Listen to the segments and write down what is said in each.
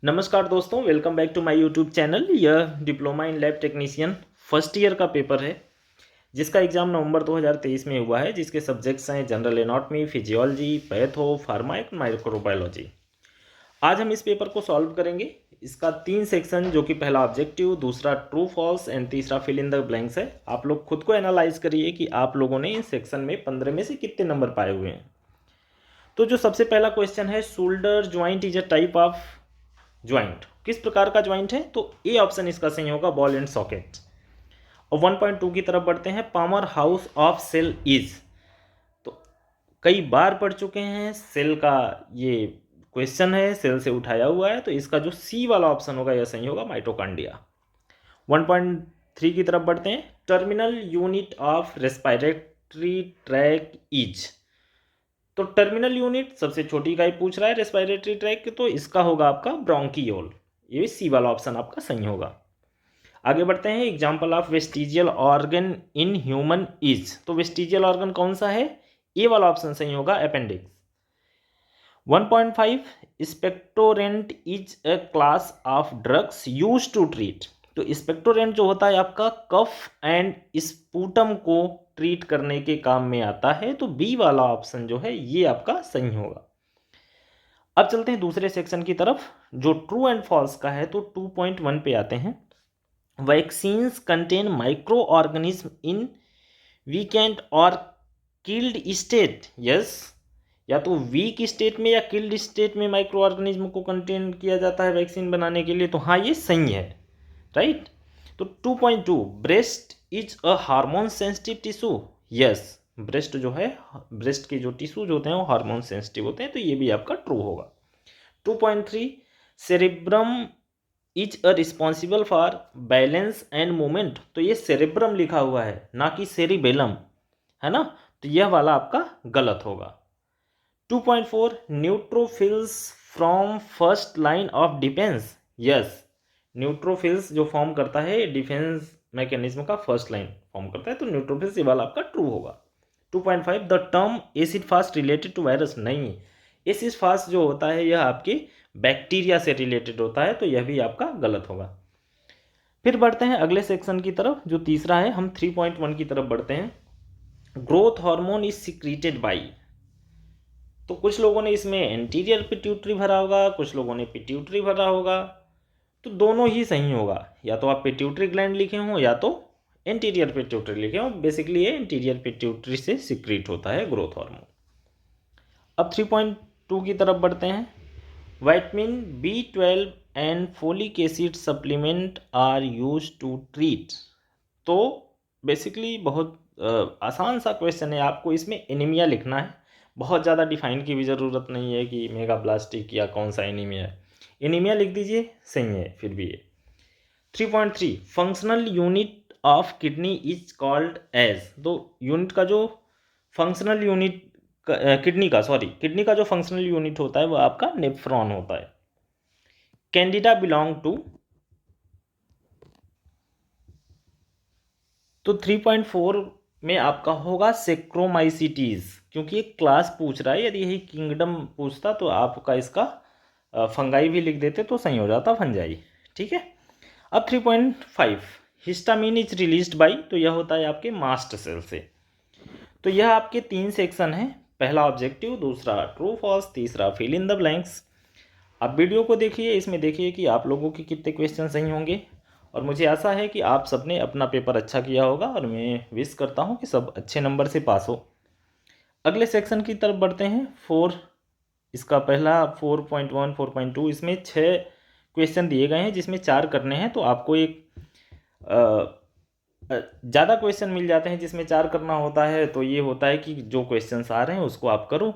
नमस्कार दोस्तों, welcome back to my YouTube channel. यह diploma in lab technician first year का पेपर है जिसका एग्ज़ाम नवंबर 2023 में हुआ है, जिसके सब्जेक्ट्स हैं general anatomy, physiology, patho, pharma and microbiology. आज हम इस पेपर को सॉल्व करेंगे। इसका 3 सेक्शन, जो कि पहला ऑब्जेक्टिव, दूसरा ट्रू फॉल्स एंड तीसरा फिल इन द ब्लैंक्स है। आप लोग खुद को एनालाइज करिए कि आप लोगों ने इस सेक्शन में 15 में से कितने नंबर पाए हुए हैं। तो जो सबसे पहला क्वेश्चन है, shoulder joint is a type of joint, किस प्रकार का ज्वाइंट है? तो ए ऑप्शन इसका सही होगा, बॉल एंड सॉकेट। और 1.2 की तरफ बढ़ते हैं, powerhouse of cell is. तो कई बार पढ़ चुके हैं, सेल का ये क्वेश्चन है, सेल से उठाया हुआ है, तो इसका जो सी वाला ऑप्शन होगा यह सही होगा, माइटोकॉन्ड्रिया। 1.3 की तरफ बढ़ते हैं, terminal unit of respiratory tract is. तो टर्मिनल यूनिट सबसे छोटी इकाई पूछ रहा है रेस्पिरेटरी ट्रैक, तो इसका होगा आपका ब्रोंकियोल। ये सी वाला ऑप्शन आपका सही होगा। आगे बढ़ते हैं, example of vestigial organ in human is. तो वेस्टिजियल ऑर्गन कौन सा है? ए वाला ऑप्शन सही होगा, appendix. 1.5, expectorant is a class of drugs use to treat. तो स्पेक्टोरेंट जो होता है आपका कफ एंड स्पूटम को ट्रीट करने के काम में आता है, तो बी वाला ऑप्शन जो है ये आपका सही होगा। अब चलते हैं दूसरे सेक्शन की तरफ, जो ट्रू एंड फॉल्स का है। तो 2.1 पे आते हैं, vaccines contain micro organism in weekend और किल्ड स्टेट। यस, या तो वीक स्टेट में या किल्ड स्टेट में माइक्रो ऑर्गेनिज्म को कंटेन किया जाता है वैक्सीन बनाने के लिए, तो हाँ ये सही है, राइट। तो 2.2, breast is a hormone sensitive tissue. Yes, breast जो है, ब्रेस्ट के जो टिश्यूज होते हैं वो हार्मोन सेंसिटिव होते हैं, तो ये भी आपका ट्रू होगा। 2.3, cerebrum is a responsible for balance and movement. तो ये सेरेब्रम लिखा हुआ है, ना कि सेरिबेलम, है ना, तो यह वाला आपका गलत होगा। 2.4, neutrophils from first line of defence. Yes, neutrophils जो फॉर्म करता है डिफेंस मैकेनिज्म का फर्स्ट लाइन फॉर्म करता है, तो न्यूट्रोफिल्स ये वाला आपका ट्रू होगा। 2.5, the term acid fast related to virus. नहीं, एसिड फास्ट जो होता है यह आपके बैक्टीरिया से रिलेटेड होता है, तो यह भी आपका गलत होगा। फिर बढ़ते हैं अगले सेक्शन की तरफ, जो तीसरा है। हम 3.1 की तरफ बढ़ते हैं, growth hormone is secreted by. तो कुछ लोगों ने इसमें एंटीरियर पिट्यूटरी भरा होगा, कुछ लोगों ने पिट्यूटरी भरा होगा, तो दोनों ही सही होगा। या तो आप पिट्यूटरी ग्लैंड लिखे हो या तो एंटीरियर पिट्यूटरी लिखे हो। बेसिकली ये एंटीरियर पिट्यूटरी से सिक्रीट होता है ग्रोथ हार्मोन। अब 3.2 की तरफ बढ़ते हैं, vitamin B12 and folic acid supplement are used to treat. तो बेसिकली बहुत आसान सा क्वेश्चन है, आपको इसमें एनीमिया लिखना है। बहुत ज़्यादा डिफाइन की भी ज़रूरत नहीं है कि मेगाब्लास्टिक या कौन सा एनीमिया है, एनीमिया लिख दीजिए, सही है फिर भी ये। 3.3, functional unit of kidney is called as. तो यूनिट का जो फंक्शनल यूनिट किडनी का जो फंक्शनल यूनिट होता है वो आपका नेफ्रॉन होता है। Candida belong to. तो 3.4 में आपका होगा सेक्रोमाइसिटीज, क्योंकि एक क्लास पूछ रहा है। यदि यही किंगडम पूछता तो आपका इसका फंगाई भी लिख देते तो सही हो जाता, फंजाई, ठीक है। अब 3.5, हिस्टामिन इज रिलीज्ड बाई। तो यह होता है आपके मास्ट सेल से। तो यह आपके 3 सेक्शन हैं, पहला ऑब्जेक्टिव, दूसरा ट्रू फॉल्स, तीसरा फिल इन द ब्लैंक्स। आप वीडियो को देखिए, इसमें देखिए कि आप लोगों के कितने क्वेश्चन सही होंगे, और मुझे आशा है कि आप सबने अपना पेपर अच्छा किया होगा, और मैं विश करता हूं कि सब अच्छे नंबर से पास हो। अगले सेक्शन की तरफ बढ़ते हैं, 4, इसका पहला 4.1 4.2, इसमें 6 क्वेश्चन दिए गए हैं जिसमें 4 करने हैं। तो आपको एक ज़्यादा क्वेश्चन मिल जाते हैं जिसमें 4 करना होता है, तो ये होता है कि जो क्वेश्चंस आ रहे हैं उसको आप करो।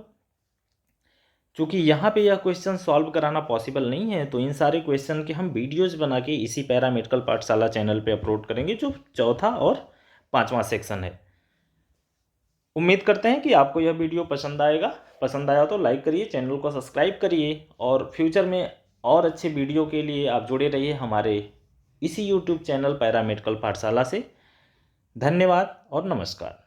चूँकि यहाँ पे यह क्वेश्चन सॉल्व कराना पॉसिबल नहीं है, तो इन सारे क्वेश्चन के हम वीडियोज़ बना के इसी पैरा मेडिकल पाठशाला चैनल पे अपलोड करेंगे, जो चौथा और 5वां सेक्शन है। उम्मीद करते हैं कि आपको यह वीडियो पसंद आएगा। पसंद आया तो लाइक करिए, चैनल को सब्सक्राइब करिए, और फ्यूचर में और अच्छे वीडियो के लिए आप जुड़े रहिए हमारे इसी यूट्यूब चैनल पैरा मेडिकल पाठशाला से। धन्यवाद और नमस्कार।